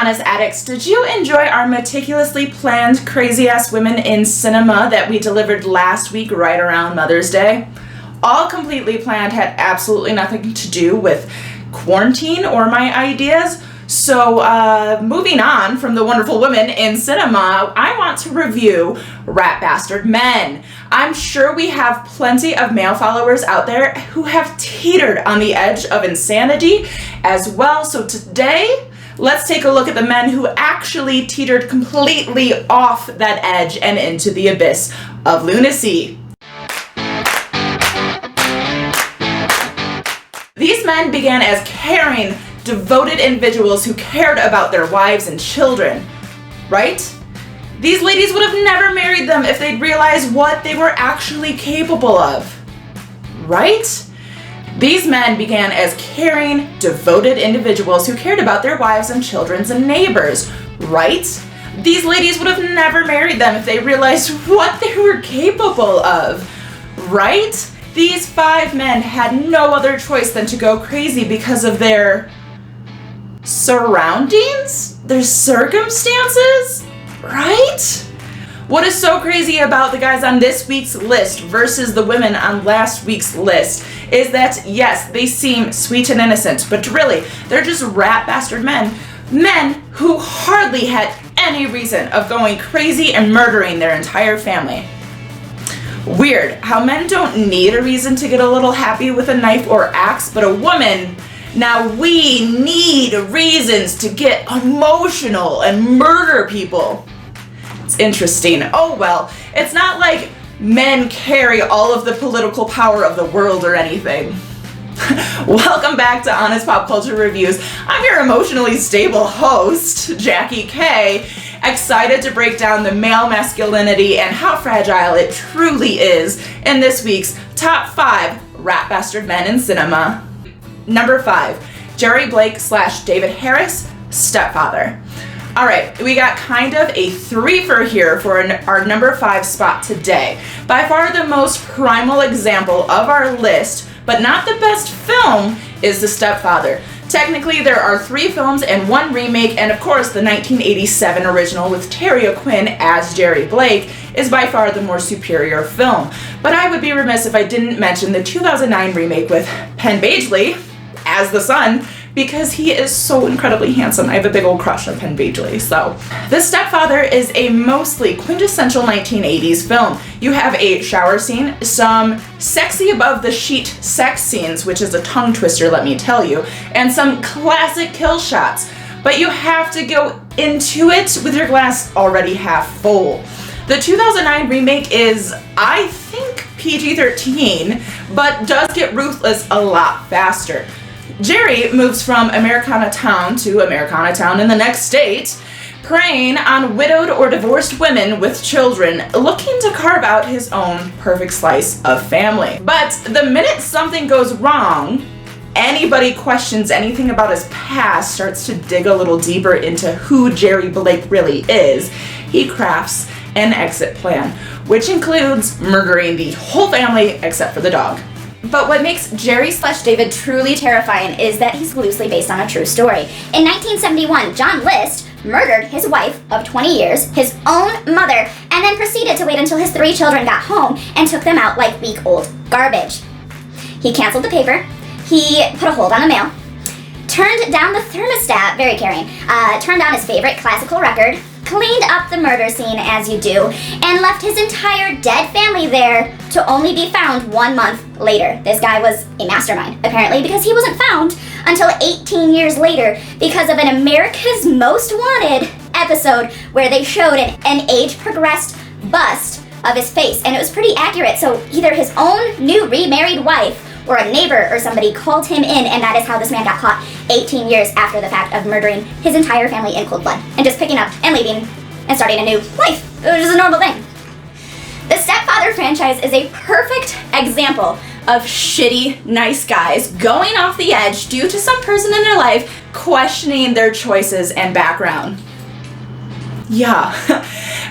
Honest Addicts, did you enjoy our meticulously planned crazy-ass women in cinema that we delivered last week right around Mother's Day? All completely planned, had absolutely nothing to do with quarantine or my ideas. So moving on from the wonderful women in cinema, I want to review Rat Bastard Men. I'm sure we have plenty of male followers out there who have teetered on the edge of insanity as well. So today, let's take a look at the men who actually teetered completely off that edge and into the abyss of lunacy. These men began as caring, devoted individuals who cared about their wives and children, right? These ladies would have never married them if they'd realized what they were actually capable of, right? These men began as caring, devoted individuals who cared about their wives and children and neighbors, right? These ladies would have never married them if they realized what they were capable of, right? These 5 men had no other choice than to go crazy because of their surroundings, their circumstances, right? What is so crazy about the guys on this week's list versus the women on last week's list is that, yes, they seem sweet and innocent, but really, they're just rat bastard men who hardly had any reason of going crazy and murdering their entire family. Weird how men don't need a reason to get a little happy with a knife or axe, but a woman, now we need reasons to get emotional and murder people. It's interesting. Oh well, it's not like men carry all of the political power of the world or anything. Welcome back to Honest Pop Culture Reviews. I'm your emotionally stable host, Jackie K, excited to break down the male masculinity and how fragile it truly is in this week's top 5 rat bastard men in cinema. Number 5, Jerry Blake / David Harris, Stepfather. Alright, we got kind of a threefer here for our number 5 spot today. By far the most primal example of our list, but not the best film, is The Stepfather. Technically, there are 3 films and 1 remake, and of course, the 1987 original with Terry O'Quinn as Jerry Blake is by far the more superior film. But I would be remiss if I didn't mention the 2009 remake with Penn Badgley as the son, because he is so incredibly handsome. I have a big old crush on Penn Badgley. So, The Stepfather is a mostly quintessential 1980s film. You have a shower scene, some sexy above the sheet sex scenes, which is a tongue twister, let me tell you, and some classic kill shots. But you have to go into it with your glass already half full. The 2009 remake is, I think, PG-13, but does get ruthless a lot faster. Jerry moves from Americana Town to Americana Town in the next state, preying on widowed or divorced women with children, looking to carve out his own perfect slice of family. But the minute something goes wrong, anybody questions anything about his past, starts to dig a little deeper into who Jerry Blake really is, he crafts an exit plan, which includes murdering the whole family except for the dog. But what makes Jerry / David truly terrifying is that he's loosely based on a true story. In 1971, John List murdered his wife of 20 years, his own mother, and then proceeded to wait until his 3 children got home and took them out like week-old garbage. He canceled the paper, he put a hold on the mail, turned down the thermostat, very caring, turned on his favorite classical record, cleaned up the murder scene as you do, and left his entire dead family there to only be found 1 month later. This guy was a mastermind, apparently, because he wasn't found until 18 years later because of an America's Most Wanted episode where they showed an age-progressed bust of his face, and it was pretty accurate, so either his own new remarried wife or a neighbor or somebody called him in, and that is how this man got caught 18 years after the fact of murdering his entire family in cold blood and just picking up and leaving and starting a new life. It was just a normal thing. The Stepfather franchise is a perfect example of shitty, nice guys going off the edge due to some person in their life questioning their choices and background. Yeah.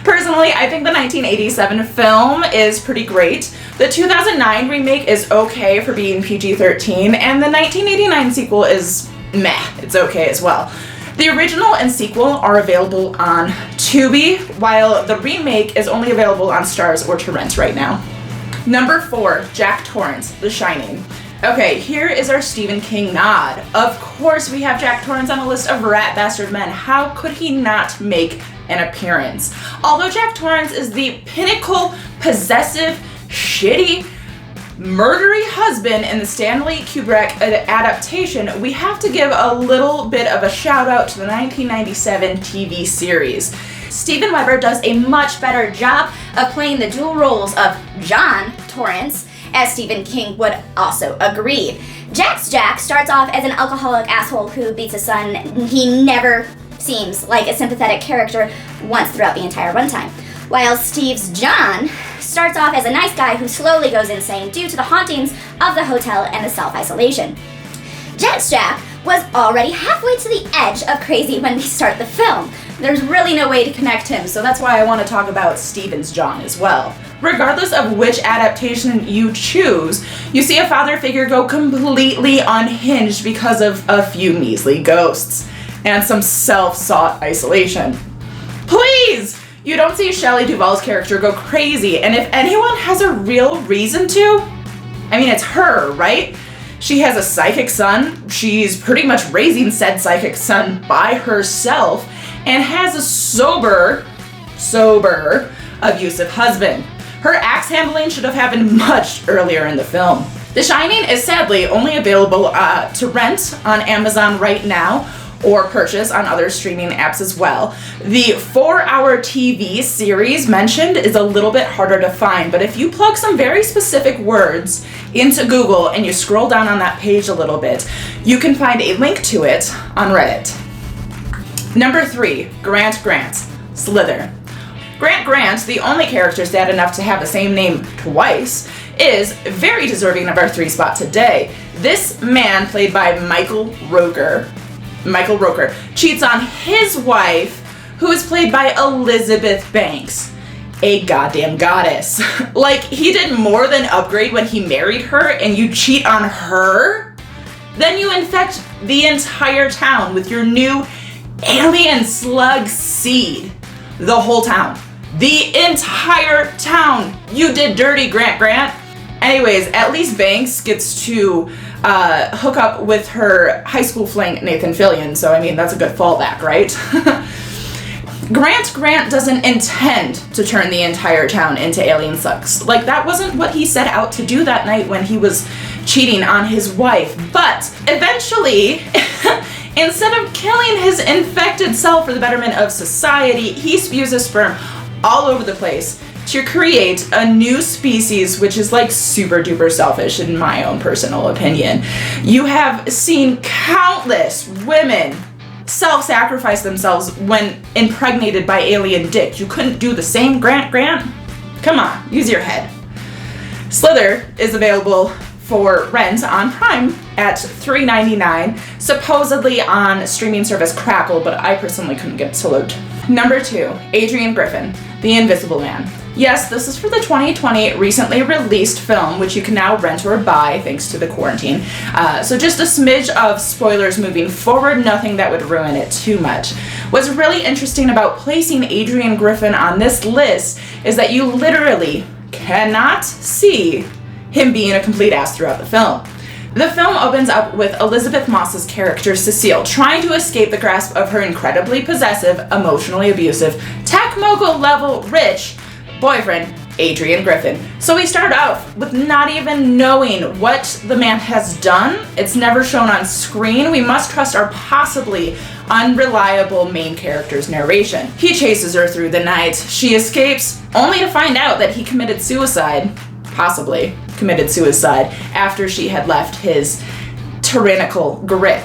Personally, I think the 1987 film is pretty great. The 2009 remake is okay for being PG-13, and the 1989 sequel is meh. It's okay as well. The original and sequel are available on Tubi, while the remake is only available on Starz or to rent right now. Number 4, Jack Torrance, The Shining. Okay, here is our Stephen King nod. Of course we have Jack Torrance on a list of rat bastard men. How could he not make an appearance? Although Jack Torrance is the pinnacle, possessive, shitty, murdery husband in the Stanley Kubrick adaptation, we have to give a little bit of a shout out to the 1997 TV series. Steven Weber does a much better job of playing the dual roles of John Torrance, as Stephen King would also agree. Jack's Jack starts off as an alcoholic asshole who beats his son. He never seems like a sympathetic character once throughout the entire runtime. While Steve's John starts off as a nice guy who slowly goes insane due to the hauntings of the hotel and the self-isolation. Jack's Jack was already halfway to the edge of crazy when we start the film. There's really no way to connect him, so that's why I want to talk about Steven's John as well. Regardless of which adaptation you choose, you see a father figure go completely unhinged because of a few measly ghosts and some self-sought isolation. Please! You don't see Shelley Duvall's character go crazy, and if anyone has a real reason to, I mean, it's her, right? She has a psychic son, she's pretty much raising said psychic son by herself, and has a sober, abusive husband. Her axe handling should have happened much earlier in the film. The Shining is sadly only available to rent on Amazon right now, or purchase on other streaming apps as well. The 4-hour TV series mentioned is a little bit harder to find, but if you plug some very specific words into Google and you scroll down on that page a little bit, you can find a link to it on Reddit. Number 3, Grant, Slither. Grant, the only character sad enough to have the same name twice, is very deserving of our 3 spot today. This man, played by Michael Roker, cheats on his wife, who is played by Elizabeth Banks, a goddamn goddess. Like, he did more than upgrade when he married her, and you cheat on her? Then you infect the entire town with your new alien slug seed. The whole town. The entire town. You did dirty, Grant. Anyways, at least Banks gets to hook up with her high school fling, Nathan Fillion, so I mean, that's a good fallback, right? Grant doesn't intend to turn the entire town into alien slugs. Like, that wasn't what he set out to do that night when he was cheating on his wife. But eventually, instead of killing his infected self for the betterment of society, he spews his sperm all over the place to create a new species, which is like super duper selfish in my own personal opinion. You have seen countless women self-sacrifice themselves when impregnated by alien dick. You couldn't do the same, Grant? Come on, use your head. Slither is available for rent on Prime at $3.99, supposedly on streaming service Crackle, but I personally couldn't get it to load. Number 2, Adrian Griffin, The Invisible Man. Yes, this is for the 2020 recently released film, which you can now rent or buy thanks to the quarantine. So just a smidge of spoilers moving forward, nothing that would ruin it too much. What's really interesting about placing Adrian Griffin on this list is that you literally cannot see him being a complete ass throughout the film. The film opens up with Elizabeth Moss's character, Cecile, trying to escape the grasp of her incredibly possessive, emotionally abusive, tech mogul level rich boyfriend, Adrian Griffin. So we start out with not even knowing what the man has done. It's never shown on screen. We must trust our possibly unreliable main character's narration. He chases her through the night. She escapes, only to find out that he committed suicide, possibly committed suicide, after she had left his tyrannical grip.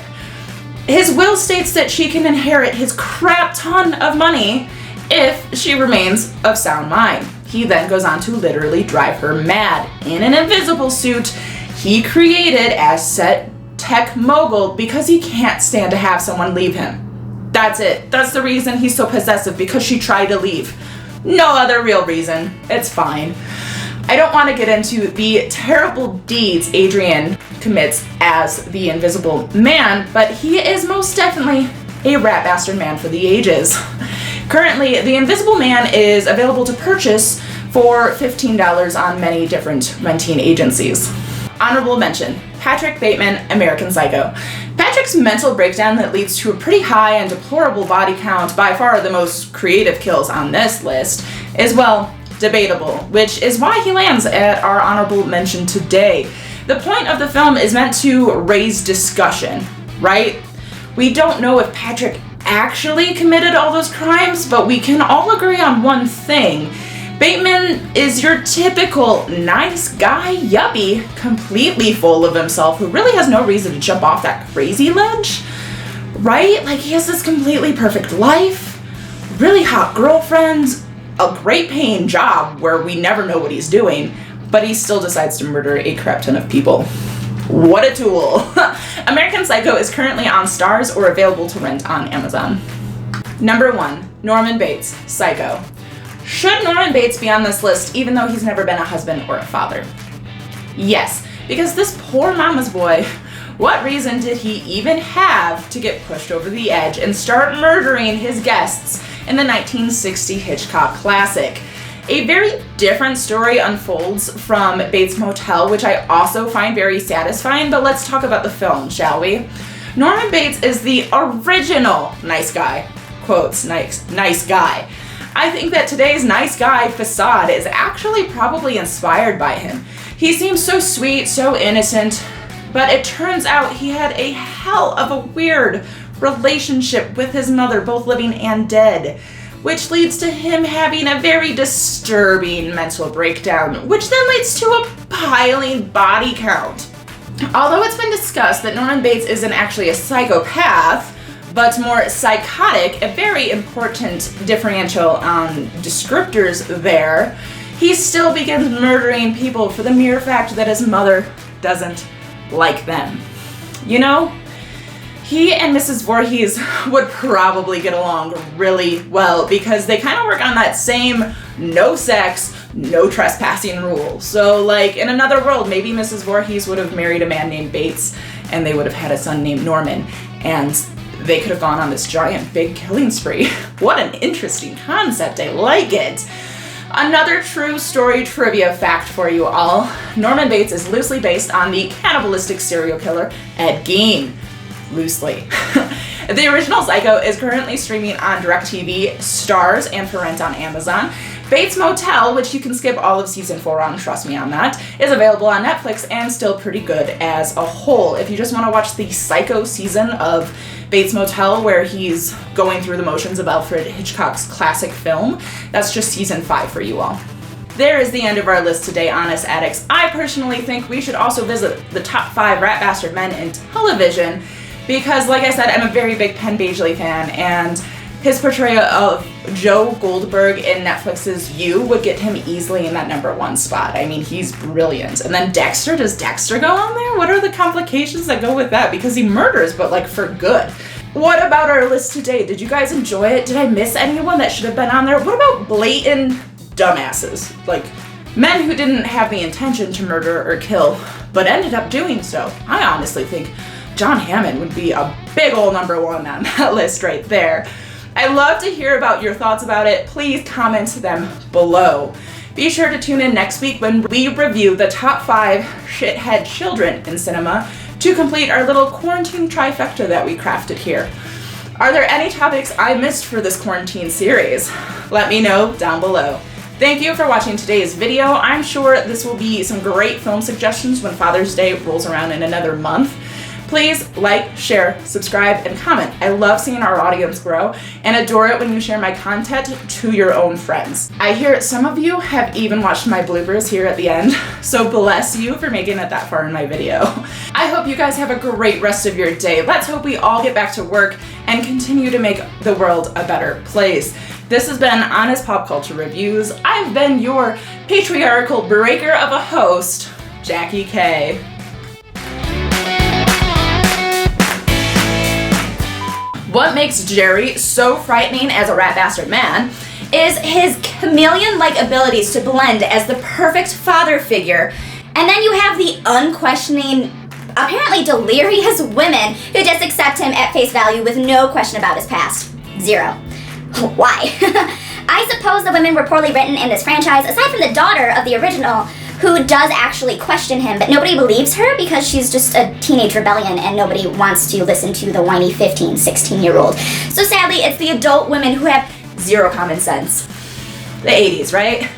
His will states that she can inherit his crap ton of money if she remains of sound mind. He then goes on to literally drive her mad in an invisible suit he created as said tech mogul because he can't stand to have someone leave him. That's it. That's the reason he's so possessive, because she tried to leave. No other real reason. It's fine. I don't want to get into the terrible deeds Adrian commits as the Invisible Man, but he is most definitely a rat bastard man for the ages. Currently, The Invisible Man is available to purchase for $15 on many different renting agencies. Honorable mention, Patrick Bateman, American Psycho. Patrick's mental breakdown that leads to a pretty high and deplorable body count, by far the most creative kills on this list, is, well, debatable, which is why he lands at our honorable mention today. The point of the film is meant to raise discussion, right? We don't know if Patrick actually committed all those crimes, but we can all agree on one thing. Bateman is your typical nice guy yuppie, completely full of himself, who really has no reason to jump off that crazy ledge, right? Like, he has this completely perfect life, really hot girlfriends, a great paying job where we never know what he's doing, but he still decides to murder a crap ton of people. What a tool. American Psycho is currently on Starz or available to rent on Amazon. Number 1, Norman Bates, Psycho. Should Norman Bates be on this list even though he's never been a husband or a father? Yes, because this poor mama's boy, what reason did he even have to get pushed over the edge and start murdering his guests in the 1960 Hitchcock classic? A very different story unfolds from Bates Motel, which I also find very satisfying, but let's talk about the film, shall we? Norman Bates is the original nice guy, quotes, nice guy. I think that today's nice guy facade is actually probably inspired by him. He seems so sweet, so innocent, but it turns out he had a hell of a weird relationship with his mother, both living and dead, which leads to him having a very disturbing mental breakdown, which then leads to a piling body count. Although it's been discussed that Norman Bates isn't actually a psychopath, but more psychotic, a very important differential descriptors there, he still begins murdering people for the mere fact that his mother doesn't like them. You know, he and Mrs. Voorhees would probably get along really well because they kind of work on that same no sex, no trespassing rule. So, like, in another world, maybe Mrs. Voorhees would have married a man named Bates and they would have had a son named Norman, and they could have gone on this giant big killing spree. What an interesting concept, I like it. Another true story trivia fact for you all. Norman Bates is loosely based on the cannibalistic serial killer Ed Gein. Loosely. The original Psycho is currently streaming on DirecTV, Starz, and for rent on Amazon. Bates Motel, which you can skip all of season 4 on, trust me on that, is available on Netflix and still pretty good as a whole. If you just want to watch the Psycho season of Bates Motel, where he's going through the motions of Alfred Hitchcock's classic film, that's just season 5 for you all. There is the end of our list today, Honest Addicts. I personally think we should also visit the top 5 rat bastard men in television, because, like I said, I'm a very big Penn Badgley fan, and his portrayal of Joe Goldberg in Netflix's You would get him easily in that number 1 spot. I mean, he's brilliant. And then Dexter, does Dexter go on there? What are the complications that go with that? Because he murders, but like for good. What about our list today? Did you guys enjoy it? Did I miss anyone that should have been on there? What about blatant dumbasses? Like men who didn't have the intention to murder or kill, but ended up doing so. I honestly think John Hammond would be a big ol' number 1 on that list right there. I'd love to hear about your thoughts about it. Please comment them below. Be sure to tune in next week when we review the top 5 shithead children in cinema to complete our little quarantine trifecta that we crafted here. Are there any topics I missed for this quarantine series? Let me know down below. Thank you for watching today's video. I'm sure this will be some great film suggestions when Father's Day rolls around in another month. Please like, share, subscribe, and comment. I love seeing our audience grow and adore it when you share my content to your own friends. I hear some of you have even watched my bloopers here at the end, so bless you for making it that far in my video. I hope you guys have a great rest of your day. Let's hope we all get back to work and continue to make the world a better place. This has been Honest Pop Culture Reviews. I've been your patriarchal breaker of a host, Jackie K. What makes Jerry so frightening as a rat bastard man is his chameleon-like abilities to blend as the perfect father figure, and then you have the unquestioning apparently delirious women who just accept him at face value with no question about his past. Zero. Why? I suppose the women were poorly written in this franchise, aside from the daughter of the original, who does actually question him, but nobody believes her because she's just a teenage rebellion and nobody wants to listen to the whiny 15, 16-year-old. So sadly, it's the adult women who have zero common sense. The 80s, right?